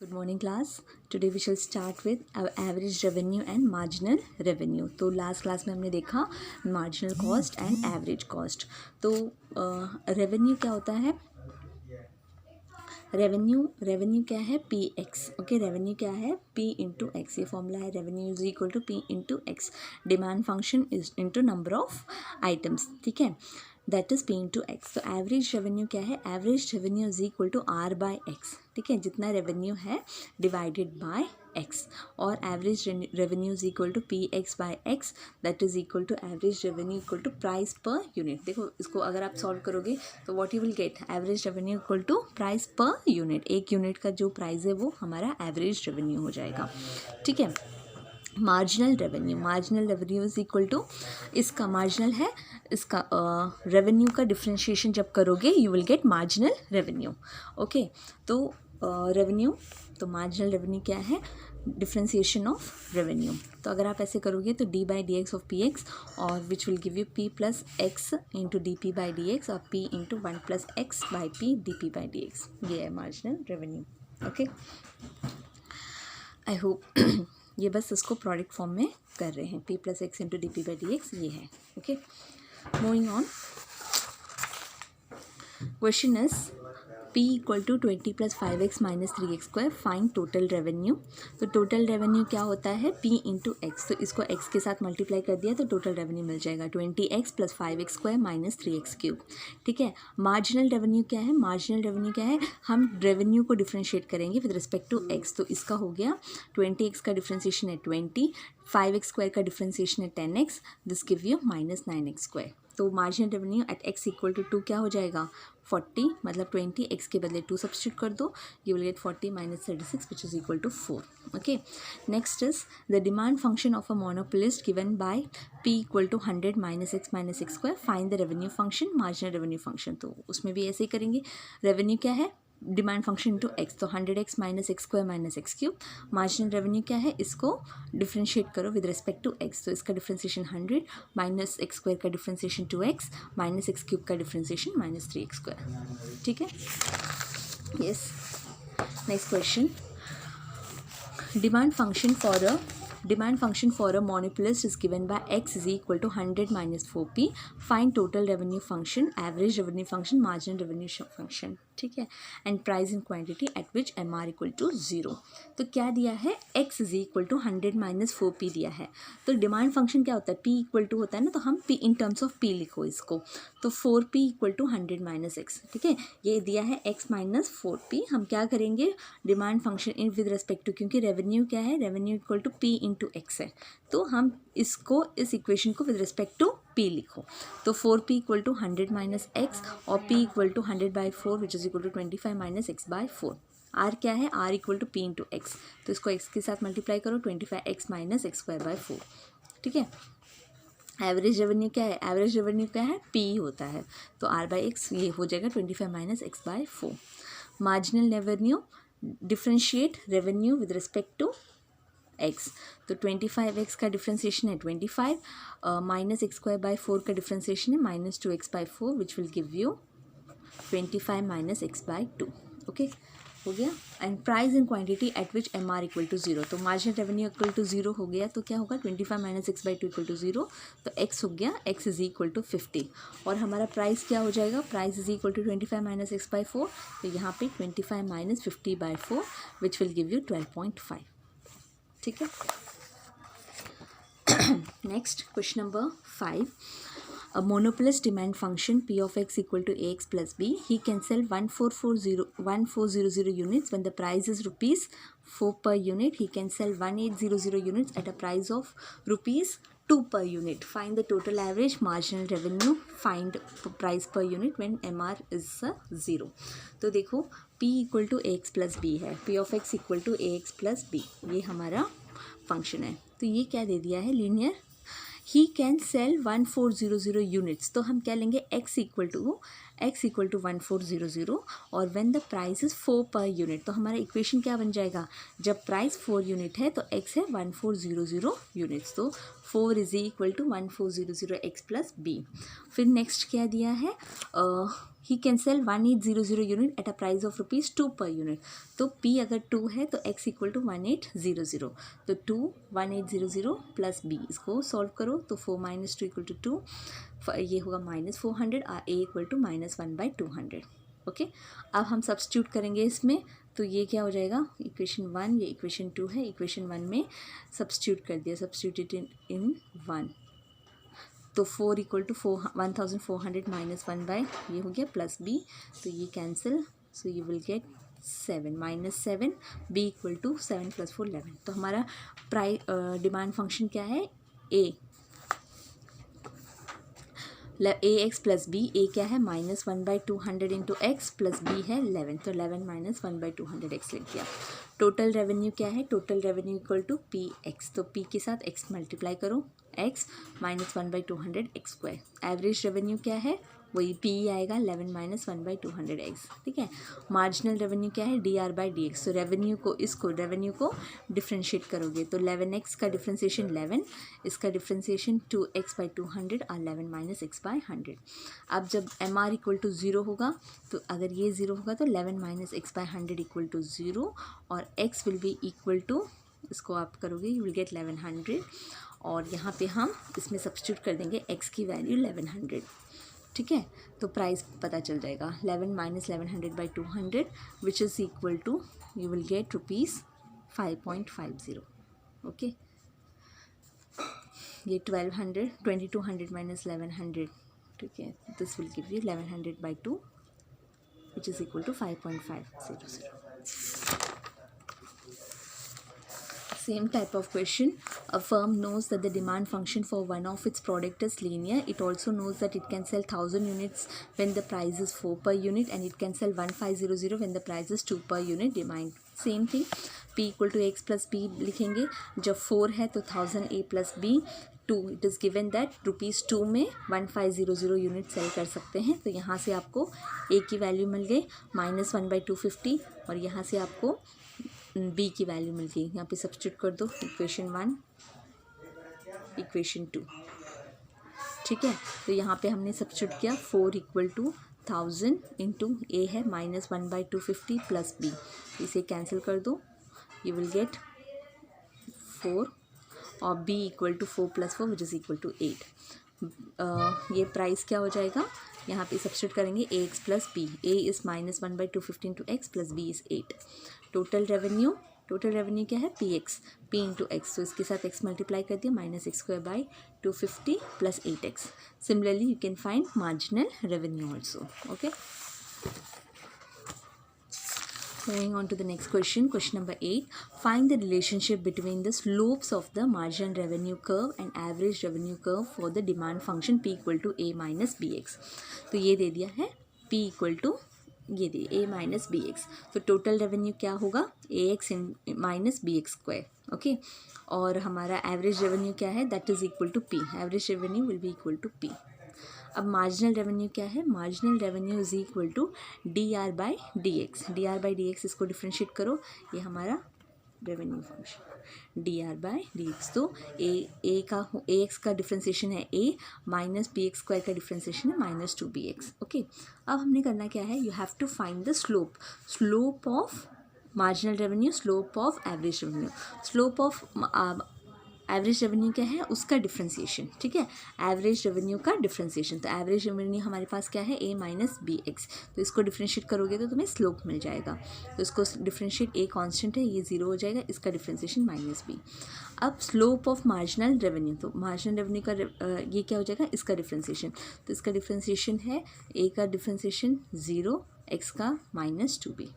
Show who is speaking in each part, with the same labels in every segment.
Speaker 1: Good morning class. Today we shall start with our average revenue and marginal revenue. तो last class में हमने देखा marginal cost and average cost. तो revenue क्या होता है? रेवेन्यू क्या है पी एक्स. ओके, रेवेन्यू क्या है पी इंटू एक्स. ये फॉर्मूला है, revenue is equal to P into X. Demand function is into number of items. ठीक है, that is P into X. तो एवरेज रेवेन्यू क्या है? Average revenue is equal to R by X. ठीक है, जितना रेवेन्यू है डिवाइडेड बाय एक्स. और average revenue is equal to P X by X, that is equal to average revenue equal to price per unit. देखो इसको अगर आप solve करोगे तो what you will get, average revenue equal to price per unit. एक unit का जो price है वो हमारा एवरेज रेवेन्यू हो जाएगा. ठीक है, marginal revenue is equal to, इसका मार्जिनल है, इसका रेवेन्यू का डिफ्रेंशिएशन जब करोगे you will get marginal revenue. Okay, तो रेवेन्यू, तो मार्जिनल रेवेन्यू क्या है? Differentiation of revenue. तो अगर आप ऐसे करोगे तो D by D X of P X, और which will give you P plus X into D P by D X, और P into one plus X by P D P by D X. ये है marginal revenue. Okay, I hope ये बस इसको product form में कर रहे हैं. P plus X into D P by D X ये है. Okay, moving on. Question is P equal to 20 plus 5x minus 3x square, find total revenue. तो टोटल रेवेन्यू क्या होता है? P into X. तो इसको x के साथ मल्टीप्लाई कर दिया तो टोटल रेवेन्यू मिल जाएगा 20x plus 5x square minus 3x cube. ठीक है, मार्जिनल रेवेन्यू क्या है? मार्जिनल रेवेन्यू क्या है? हम रेवेन्यू को डिफ्रेंशिएट करेंगे विद रिस्पेक्ट टू x. तो इसका हो गया 20x का डिफ्रेंशिएशन है 20, 5x स्क्वायर का डिफ्रेंशिएशन है 10x, this give you minus 9x square. तो marginal revenue at x equal to 2 क्या हो जाएगा? 40, मतलब 20, x के बदले 2 सब्स्टिट्यूट कर दो, you will get 40 minus 36 which is equal to 4. Okay, next is the demand function of a monopolist given by p equal to 100 minus x square, find the revenue function, marginal revenue function. तो उसमें भी ऐसे ही करेंगे. Revenue क्या है? Demand function into X, तो 100x minus X square minus X cube. Marginal revenue क्या है? इसको डिफ्रेंशिएट करो विद रिस्पेक्ट टू एक्स. तो इसका डिफ्रेंशिएशन 100 माइनस एक्स स्क्वायर का differentiation 2x minus X cube का डिफ्रेंशिएशन माइनस 3x स्क्वायर. ठीक है, yes. Next question, demand function for a monopolist is given by x is equal to 100 minus 4p. Find total revenue function, average revenue function, marginal revenue function. ठीक है, and price in quantity at which MR equal to 0. तो क्या दिया है? x is equal to 100 minus 4p दिया है. तो demand function क्या होता है? p इक्वल टू होता है ना, तो हम p in terms of p लिखो इसको. तो 4p equal to 100 minus x. ठीक है, ये दिया है x माइनस 4p. हम क्या करेंगे? Demand function in with respect to, क्योंकि रेवेन्यू क्या है? Revenue equal to p into X है, तो हम इसको, इस इक्वेशन को विद रिस्पेक्ट टू p लिखो. तो 4p equal to 100 minus X, और p equal to 100 by 4 which is equal to 25 minus X by 4. r क्या है? r equal to p into X. तो इसको x के साथ मल्टीप्लाई करो, 25x minus X square by 4. ठीक है, एवरेज रेवेन्यू क्या है? एवरेज रेवेन्यू क्या है? p होता है. तो r बाई एक्स ये हो जाएगा 25 minus X by 4. Marginal revenue, differentiate revenue with respect to x. तो 25x का डिफ्रेंशिएशन है 25, माइनस एक्स स्क्वायर बाई 4 का डिफ्रेंशिएशन है minus 2x by 4 which will give you 25 minus X by 2. Okay, हो गया. And price in quantity at which MR equal to 0. तो marginal revenue equal to 0 हो गया, तो क्या होगा? 25 minus X by 2 equal to 0. तो x हो गया, x इज इक्वल टू 50. और हमारा प्राइस क्या हो जाएगा? Price is equal to 25 minus X by 4. तो यहाँ पे 25 minus 50 by 4 which will give you 12.5. ठीक है, next question number 5. A monopolist demand function p of x equal to ax plus b. He can sell 1400 units when the price is rupees 4 per unit. He can sell 1800 units at a price of rupees 2 per unit. Find the total average marginal revenue. Find price per unit when MR is 0. तो देखो p equal to ax plus b है, p of x equal to ax plus b, ये हमारा function है. तो ये क्या दे दिया है? Linear. He can cell 1400 units. तो हम क्या लेंगे? x इक्वल टू 1400, और when the price is 4 per unit. तो हमारा इक्वेशन क्या बन जाएगा? जब प्राइस 4 यूनिट है तो x है 1400 यूनिट्स. तो 4 is equal to 1400 x plus b. फिर नेक्स्ट क्या दिया है? He can sell 1800 unit at a price of ₹2 per unit. तो P अगर 2 है तो X इक्वल टू 1800, तो 2 1800 प्लस B, इसको सॉल्व करो तो 4 - 2 = 2, ये होगा -400 और A इक्वल टू -1/200। ओके, अब हम सब्स्टिट्यूट करेंगे इसमें, तो ये क्या हो जाएगा, इक्वेशन 1, ये इक्वेशन 2 है, इक्वेशन 1 में सब्स्टिट्यूट कर दिया, सब्स्टिट्यूटेड इन 1, तो 4 = 1400 - 1 बाय ये हो गया प्लस B, तो ये cancel, so you will get 7 -7, B equal to 7 + 4 11। तो हमारा डिमांड फंक्शन क्या है, AX प्लस B, A क्या है -1/200 इंटू एक्स प्लस B है 11, तो 11 - 1/200 एक्स लिख दिया। टोटल रेवेन्यू क्या है, total revenue equal to PX, तो P के साथ X मल्टीप्लाई करो, X -1/200 x²। एवरेज रेवेन्यू क्या है, वही P आएगा 11 - 1/200 x, ठीक है। मार्जिनल रेवेन्यू क्या है, DR/dx, तो रेवेन्यू को डिफ्रेंशिएट करोगे तो 11x का डिफ्रेंशिएशन 11, इसका डिफ्रेंशिएशन 2x/200 और 11 - x/100। अब जब MR इक्वल टू 0 होगा, तो अगर ये 0 होगा तो 11 - x/100 इक्वल टू 0, और x will be equal to, इसको आप करोगे यू विल गेट 1100, और यहाँ पे हम इसमें सब्स्टिट्यूट कर देंगे x की वैल्यू 1100, ठीक है। तो प्राइस पता चल जाएगा 11 - 1100/200 which is equal to, you will get ₹5.50। Okay, ये 2200 - 1100, ठीक है, this will give you 1100/2 which is equal to 5.500। Same type of question. A firm knows that the demand function for one of its product is linear. It also knows that it can sell 1000 units when the price is 4 per unit, and it can sell 1500 when the price is 2 per unit. Demand same thing. P = X plus B लिखेंगे, जब 4 है तो 1000 A plus B 2, it is given that ₹2 में 1500 unit cell कर सकते हैं। तो यहाँ से आपको A की वैल्यू मिल गई -1/250, और यहाँ से आपको B की वैल्यू मिल गई, यहाँ पे सब्स्टिट्यूट कर दो, इक्वेशन 1, इक्वेशन 2, ठीक है। तो यहाँ पे हमने सब्स्टिट्यूट किया, 4 = 1000 इंटू A है -1/250 प्लस B, इसे कैंसिल कर दो, यू विल गेट 4, और B equal to 4 + 4 which is equal to 8। ये प्राइस क्या हो जाएगा, यहाँ पे सब्स्टिट्यूट करेंगे AX plus B, A is -1/250 into x plus B is 8। Total revenue क्या है, PX, P इंटू एक्स, तो इसके साथ x मल्टीप्लाई कर दिया, -x²/250 plus 8x। Similarly you can find marginal revenue also. Okay, moving on to the next question, question number 8. Find the relationship between the slopes of the marginal revenue curve and average revenue curve for the demand function P = A minus BX. तो ये दे दिया है P = ये दे A minus BX, तो total revenue क्या होगा, AX minus BX²। Okay, और हमारा एवरेज रेवेन्यू क्या है, that is equal to P, average revenue will be equal to P। अब मार्जिनल रेवेन्यू क्या है, marginal revenue is equal to DR/dx, DR/dx इसको डिफ्रेंशिएट करो, ये हमारा रेवेन्यू फंक्शन DR/dx, तो AX का डिफ्रेंशिएशन है A, माइनस BX² का डिफ्रेंशिएशन है -2BX। ओके, अब हमने करना क्या है, you have to find the slope of marginal revenue, slope of average revenue. Slope of average revenue क्या है, उसका डिफ्रेंशिएशन, ठीक है, एवरेज रेवेन्यू का डिफ्रेंशिएशन। तो एवरेज रेवेन्यू हमारे पास क्या है, A माइनस BX, तो इसको डिफ्रेंशिएट करोगे तो तुम्हें स्लोप मिल जाएगा, तो इसको डिफ्रेंशिएट, A कांस्टेंट है, ये 0 हो जाएगा, इसका डिफ्रेंशिएशन -B। अब स्लोप ऑफ मार्जिनल रेवेन्यू, तो मार्जिनल रेवेन्यू का ये क्या हो जाएगा, इसका डिफ्रेंशिएशन, तो इसका डिफ्रेंशिएशन है A का डिफ्रेंशिएशन 0, X का -2B,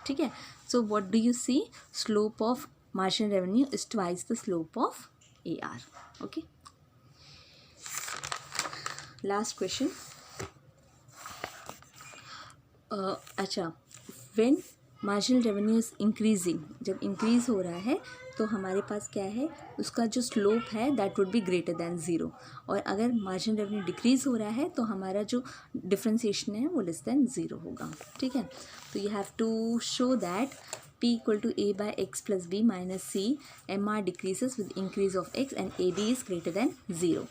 Speaker 1: ठीक है। So what do you see, slope of marginal revenue is twice the slope of AR. Okay, last question. अच्छा, when marginal revenue is increasing, जब इंक्रीज हो रहा है तो हमारे पास क्या है, उसका जो स्लोप है that would be greater than 0, और अगर मार्जिनल रेवेन्यू डिक्रीज हो रहा है तो हमारा जो डिफ्रेंशिएशन है वो लेस दैन 0 होगा, ठीक है। तो you have to show that P = A/X plus B minus C, MR decreases with increase of X and AB is greater than 0.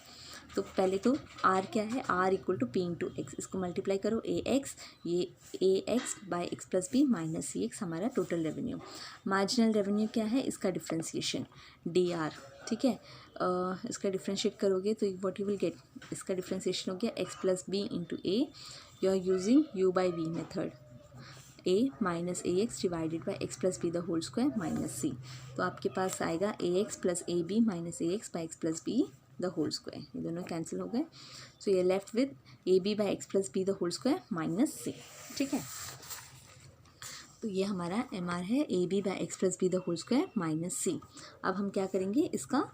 Speaker 1: तो पहले तो आर क्या है, R equal to P into X, इसको मल्टीप्लाई करो ए एक्स, ये A X by X plus B minus C X हमारा total revenue. Marginal revenue क्या है, इसका डिफ्रेंसिएशन डी आर, ठीक है। इसका डिफ्रेंशिएट करोगे तो व्हाट यू विल गेट, इसका डिफ्रेंसिएशन हो गया X plus B into A, you are using U by V method, a minus A X divided by X plus B the whole square minus C. तो आपके पास आएगा A X plus A B minus A X by X plus B the whole square, ये दोनों cancel हो गए। So ये left with A B by X plus B the whole square minus C, ठीक है। तो ये हमारा एम आर है, A B by X plus B the whole square minus C. अब हम क्या करेंगे, इसका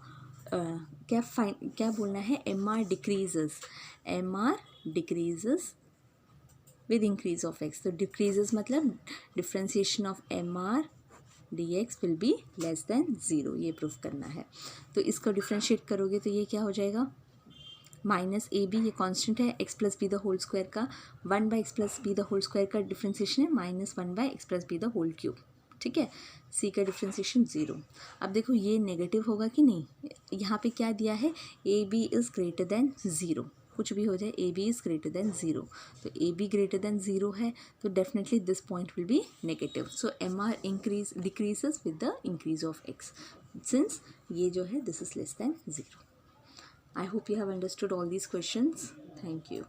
Speaker 1: क्या बोलना है, M R decreases, M R decreases with increase of X. तो डिक्रीजेस मतलब differentiation of M R D X will be less than zero, ये प्रूफ करना है। तो इसको डिफ्रेंशिएट करोगे तो ये क्या हो जाएगा, माइनस ए बी, ये कांस्टेंट है, X plus B the whole square का 1 by X plus B the whole square का डिफ्रेंसिएशन है minus 1 by X plus B the whole cube, ठीक है। सी का डिफ्रेंसिएशन ज़ीरो। अब देखो ये नेगेटिव होगा कि नहीं, यहाँ पे क्या दिया है, A B is greater than zero, कुछ भी हो जाए A B is greater than zero, तो A B greater than zero है तो definitely this point will be negative. So M R decreases with the increase of X, since ये जो है this is less than zero. I hope you have understood all these questions. Thank you.